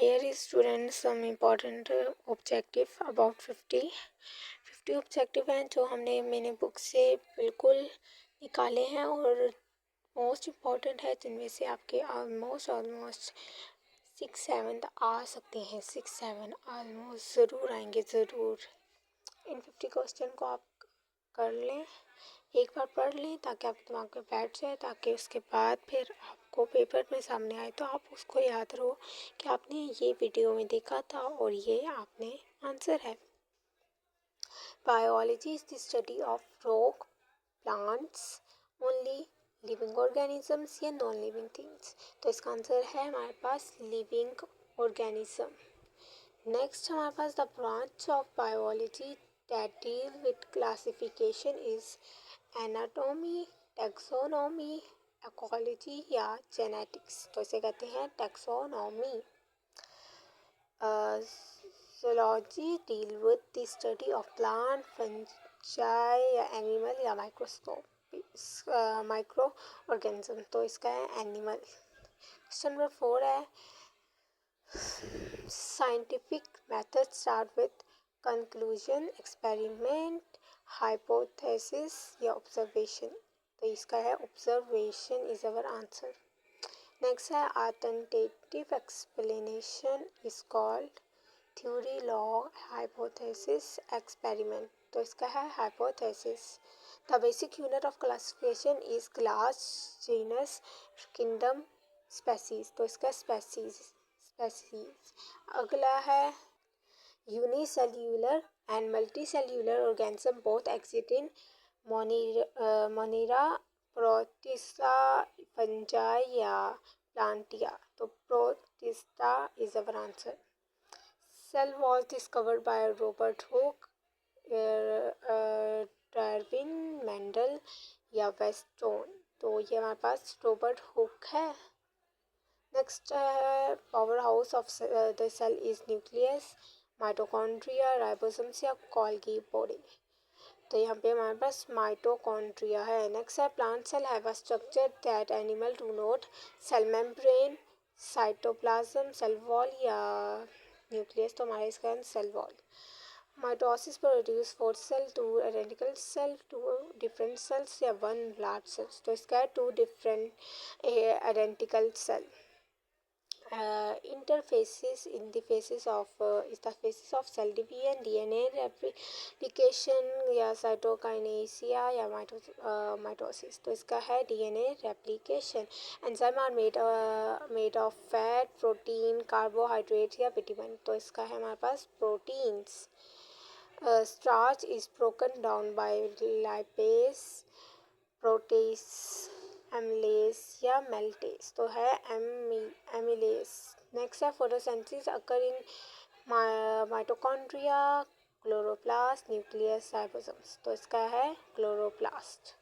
here is students some important objective about 50 objective हैं जो मैंने बुक से बिल्कुल निकाले हैं और मोस्ट इम्पॉर्टेंट है जिनमें से आपके ऑलमोस्ट 6-7 आ सकते हैं। 6-7 ऑलमोस्ट ज़रूर आएंगे ज़रूर। इन 50 क्वेश्चन को आप कर लें, एक बार पढ़ लें ताकि आपके दिमाग में बैठ जाए, ताकि उसके बाद फिर आपको पेपर में सामने आए तो आप उसको याद रहो कि आपने ये वीडियो में देखा था और ये आपने आंसर है। Biology is the study of rock, plants, only living organisms या नॉन लिविंग थिंग्स। तो इसका आंसर है हमारे पास लिविंग ऑर्गेनिज्म। नेक्स्ट हमारे पास the branch of biology that deal with classification is anatomy, taxonomy, ecology या जेनेटिक्स। तो इसे कहते हैं taxonomy. zoology deal with the study of plant, fungi या एनिमल या माइक्रो ऑर्गेनिज्म। तो इसका है एनिमल। क्वेश्चन नंबर 4 है scientific method start with conclusion, experiment, hypothesis या ऑब्जर्वेशन। तो इसका है observation is our answer. Next है a tentative explanation is called theory, law, hypothesis, experiment. तो इसका है hypothesis. The basic unit of classification is class, genus, kingdom, species. तो इसका स्पेसीज। अगला है unicellular and multicellular organism both exist in monera, protista, fungi या plantae. तो protista is our answer. Cell was discovered by Robert Hooke, Darwin, Mendel या Weston. तो ये हमारे पास रॉबर्ट हुक है। Next powerhouse of the cell is nucleus, mitochondria, ribosomes या Golgi body. तो यहाँ पे हमारे पास माइटोकॉन्ड्रिया है। नेक्स्ट है plant cell have a structure that animal do not, cell membrane, cytoplasm, cell wall या न्यूक्लियस। तो हमारा इसका cell wall. Mitosis produce 4 cell, 2 identical cell, 2 different cells या 1 लार्ज सेल्स। तो इसका है 2 different identical cell. Interphases in the phases of is the phases of cell division, DNA replication या cytokinesia या mitosis। तो इसका है DNA replication। Enzyme are made of fat, protein, carbohydrate या विटामिन। तो इसका है हमारे पास proteins. Starch is broken down by lipase, protease, amylase या मेल्टेज। तो है एमिलेज। नेक्स्ट है photosynthesis occur in mitochondria, chloroplast, nucleus, ribosomes. तो इसका है chloroplast.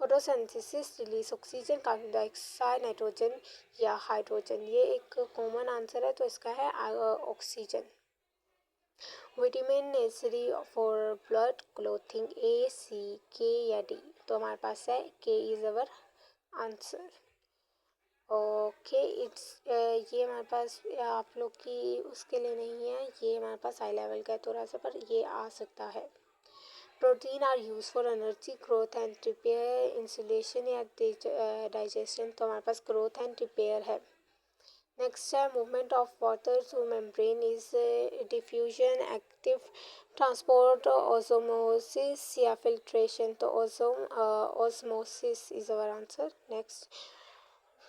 Photosynthesis release oxygen, carbon dioxide, nitrogen या हाइड्रोजन। ये एक कॉमन आंसर है तो इसका है oxygen. Vitamin necessary for blood clotting, A, C, के या डी। तो हमारे पास है के is our answer. Okay it's ये हमारे पास आप लोग की उसके लिए नहीं है, ये हमारे पास हाई लेवल का है थोड़ा सा, पर ये आ सकता है। Protein are use for energy, growth and repair, insulation या डाइजेशन। तो हमारे पास ग्रोथ एंड रिपेयर है। नेक्स्ट है movement of water through membrane is diffusion, active transport, osmosis या फिल्ट्रेशन। तो osmosis is our answer. Next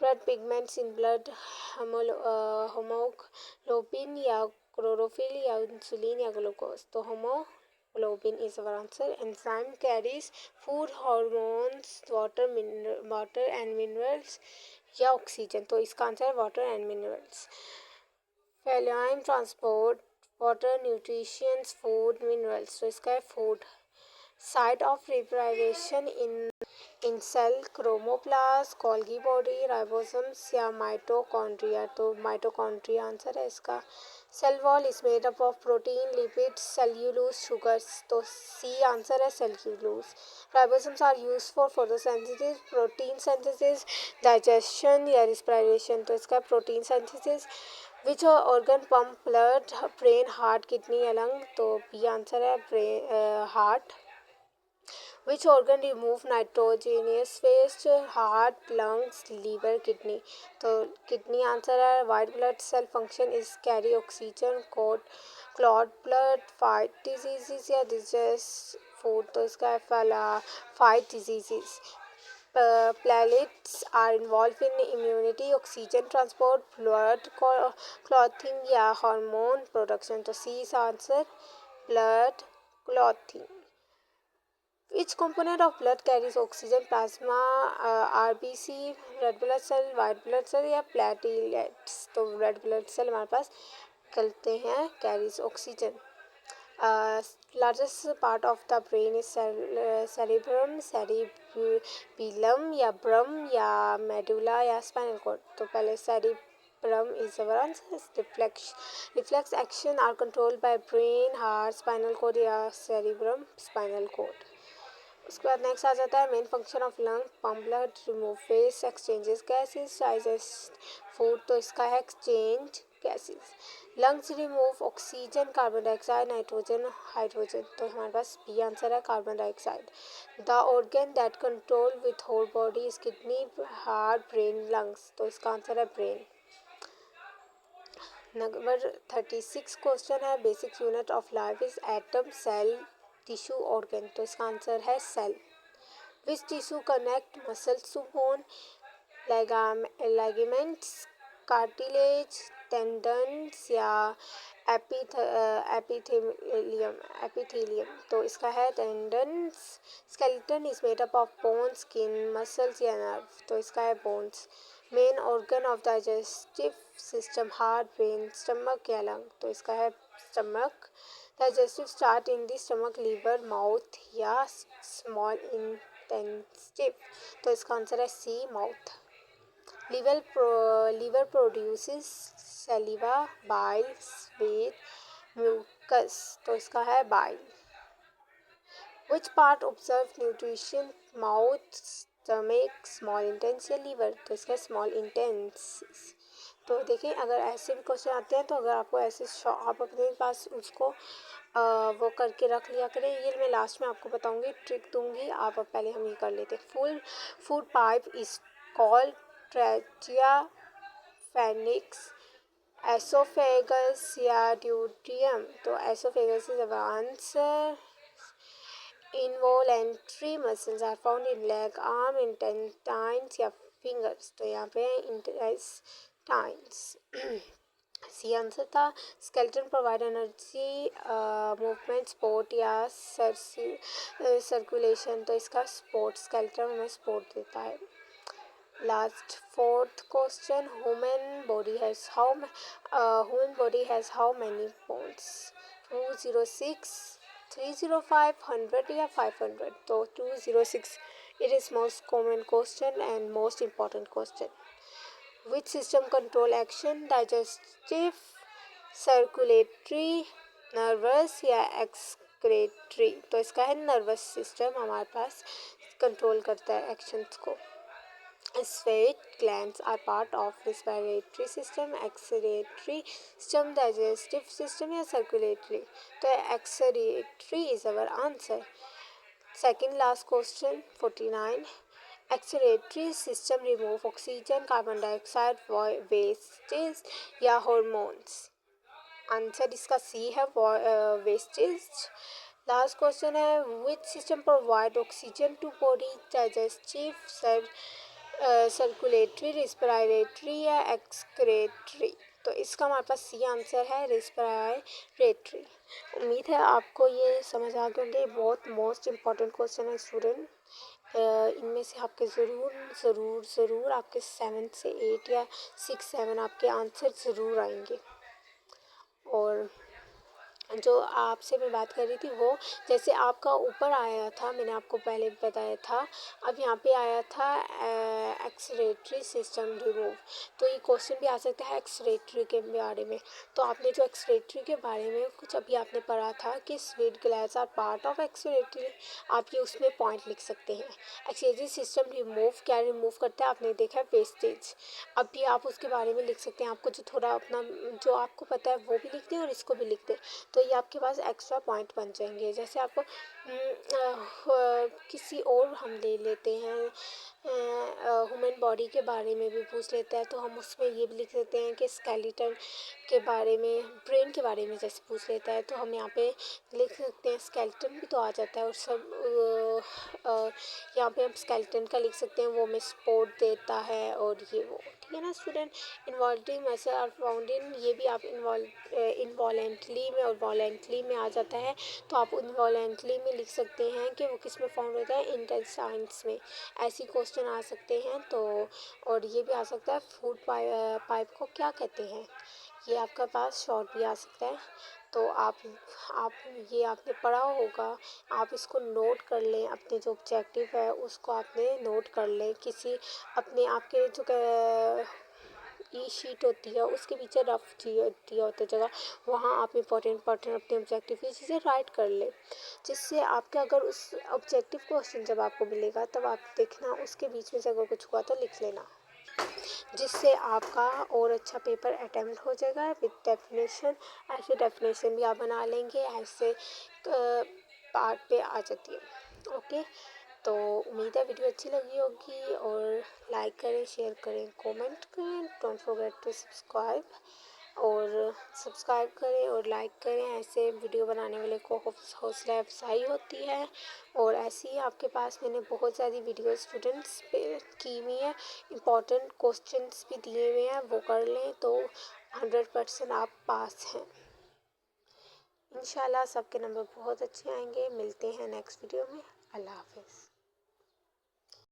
red pigments in blood, haemoglobin या chlorophyll या इंसुलिन या ग्लूकोज। तो haemoglobin is our answer. Enzyme carries food, hormones, water and minerals या oxygen. तो इसका answer है water and minerals. Phloem transport water, nutritions, food, minerals. तो इसका है food. Site of respiration in cell, chromoplast, Golgi body, ribosomes या mitochondria. तो mitochondria answer है इसका। Cell wall is made up of protein, lipid, cellulose, sugars. तो C answer है cellulose. Ribosomes are use for photosynthesis, protein synthesis, digestion या respiration. तो इसका protein synthesis. Which organ pump blood, brain, heart, kidney या lung. तो B answer है brain, heart. Which organ remove nitrogenous waste? Heart, lungs, liver, kidney. तो kidney answer है। White blood cell function is carry oxygen, clot blood, fight diseases या digest food। तो इसका है पहला fight diseases। Platelets are involved in immunity, oxygen transport, blood clotting या hormone production। तो C is answer blood clotting। Which component of blood carries oxygen? Plasma, RBC, red blood cell, white blood cell या platelets। तो red blood cell हमारे पास करते हैं carries oxygen। Largest part of the brain is cerebrum, cerebellum या ब्रम या medulla या spinal cord। तो पहले cerebrum is our answer। Reflex action are controlled by brain, heart, spinal cord या cerebrum, spinal cord। उसके बाद नेक्स्ट आ जाता है main function of lung, pump blood, remove waste, exchanges gases, digest food. तो इसका है exchange gases. Lungs remove oxygen, carbon dioxide, nitrogen, hydrogen. तो हमारे पास बी आंसर है carbon dioxide. The organ that control with whole body is kidney, heart, brain, lungs. तो इसका answer है ब्रेन। नंबर 36 क्वेश्चन है basic unit of life is atom, cell, tissue, organ. तो इसका आंसर है cell. Which tissue connect muscles to bone? Ligaments, cartilage, tendons या epithelium. तो इसका है tendons. Skeleton is made up of bone, skin, muscles या nerve. तो इसका है bones. Main organ of digestive system, heart, brain, stomach या लंग। तो इसका है stomach. Digestive start in the stomach, liver, mouth या स्मॉल इंटेस्टिन। तो इसका आंसर है C, mouth. Liver produces saliva, bile, sweat, mucus. तो इसका है bile. Which part observe nutrition? Mouth, stomach, small intense या लीवर। तो इसका स्मॉल इंटेंस। तो देखिए अगर ऐसे भी क्वेश्चन आते हैं तो अगर आपको ऐसे आप अपने पास उसको वो करके रख लिया करें। ये मैं लास्ट में आपको बताऊंगी, ट्रिक दूंगी। आप अब पहले हम ये कर लेते हैं। Full food pipe is called trachea, pharynx, oesophagus या ड्यूडियम। तो oesophagus is answer. Involuntary muscles are found in leg, arm, intestines या फिंगर्स। तो यहाँ पे इंटेस्टाइन्स सी आंसर था। Skeleton provide energy, movement, support या सर्कुलेशन। तो इसका स्पोर्ट, स्केलेटन हमें स्पोर्ट देता है। Last fourth question, human body has how many bones? 206, 305, 100 या 500। तो 206 it is most common question and most important question. Which system control action? Digestive, circulatory, nervous या excretory। तो इसका है नर्वस सिस्टम हमारे पास कंट्रोल करता है एक्शंस को। Sweat glands are part of respiratory system, excretory system, digestive system या circulatory। तो excretory is our answer। Second last question 49, excretory system remove oxygen, carbon dioxide, wastes या hormones। आंसर इसका C है wastage. Last question है which system provide oxygen to body? Digestive, circulatory, respiratory या excretory. तो इसका हमारे पास सी answer है respiratory. उम्मीद है आपको ये समझ आ गया होंगे। बहुत मोस्ट इम्पॉर्टेंट क्वेश्चन है स्टूडेंट। इनमें से आपके ज़रूर आपके 7 से 8 या 6 7 आपके आंसर ज़रूर आएंगे। और जो आपसे मैं बात कर रही थी वो, जैसे आपका ऊपर आया था, मैंने आपको पहले बताया था, अब यहाँ पे आया था एक्सक्रीटरी सिस्टम रिमूव। तो ये क्वेश्चन भी आ सकता है एक्सक्रीटरी के बारे में। तो आपने जो एक्सक्रीटरी के बारे में कुछ अभी आपने पढ़ा था कि sweat glands are part of excretory, आप ये उसमें पॉइंट लिख सकते हैं। एक्सक्रीटरी सिस्टम रिमूव क्या रिमूव करता है, आपने देखा है वेस्टेज। अब भी आप उसके बारे में लिख सकते हैं, आपको जो थोड़ा अपना जो आपको पता है वो भी लिख दें और इसको भी लिख दें, तो ये आपके पास एक्स्ट्रा पॉइंट बन जाएंगे। जैसे आपको किसी और हम ले लेते हैं, ह्यूमन बॉडी के बारे में भी पूछ लेता है, तो हम उसमें ये भी लिख देते हैं कि स्केलेटन के बारे में, ब्रेन के बारे में जैसे पूछ लेता है, तो हम यहाँ पे लिख सकते हैं स्केलेटन भी तो आ जाता है। और सब यहाँ पे हम स्केलेटन का लिख सकते हैं, वो हमें सपोर्ट देता है और ये वो, ठीक है ना student. Involving muscle are found in, ये भी आप इनवॉलेंटली में और वॉलेंटली में आ जाता है, तो आप इनवॉलेंटली में लिख सकते हैं कि वो किस में फाउंड होता है, इंटेस्टाइन्स में। ऐसी क्वेश्चन आ सकते हैं। तो और ये भी आ सकता है फूड पाइप को क्या कहते हैं, ये आपका पास शॉर्ट भी आ सकता है। तो आप ये आपने पढ़ा होगा, आप इसको नोट कर लें, अपने जो ऑब्जेक्टिव है उसको आपने नोट कर लें, किसी अपने आपके जो ई शीट होती है उसके पीछे रफ दिया होता है जगह, वहाँ आप इम्पोर्टेंट अपने ऑब्जेक्टिव की चीज़ें राइट कर लें, जिससे आपके अगर उस ऑब्जेक्टिव क्वेश्चन जब आपको मिलेगा तब आप देखना उसके बीच में से अगर कुछ हुआ तो लिख लेना, जिससे आपका और अच्छा पेपर अटेम्प्ट हो जाएगा विद डेफिनेशन। ऐसे डेफिनेशन भी आप बना लेंगे, ऐसे पार्ट पे आ जाती है। ओके, तो उम्मीद है वीडियो अच्छी लगी होगी, और लाइक करें, शेयर करें, कमेंट करें, डोंट फॉरगेट टू सब्सक्राइब, और सब्सक्राइब करें और लाइक करें। ऐसे वीडियो बनाने वाले को हौसला अफजाई होती है। और ऐसे ही आपके पास मैंने बहुत सारी वीडियो स्टूडेंट्स पे की हुई है, इम्पॉर्टेंट क्वेश्चंस भी दिए हुए हैं, वो कर लें तो 100% आप पास हैं। इंशाल्लाह सबके नंबर बहुत अच्छे आएंगे। मिलते हैं नेक्स्ट वीडियो में। अल्लाह हाफिज़।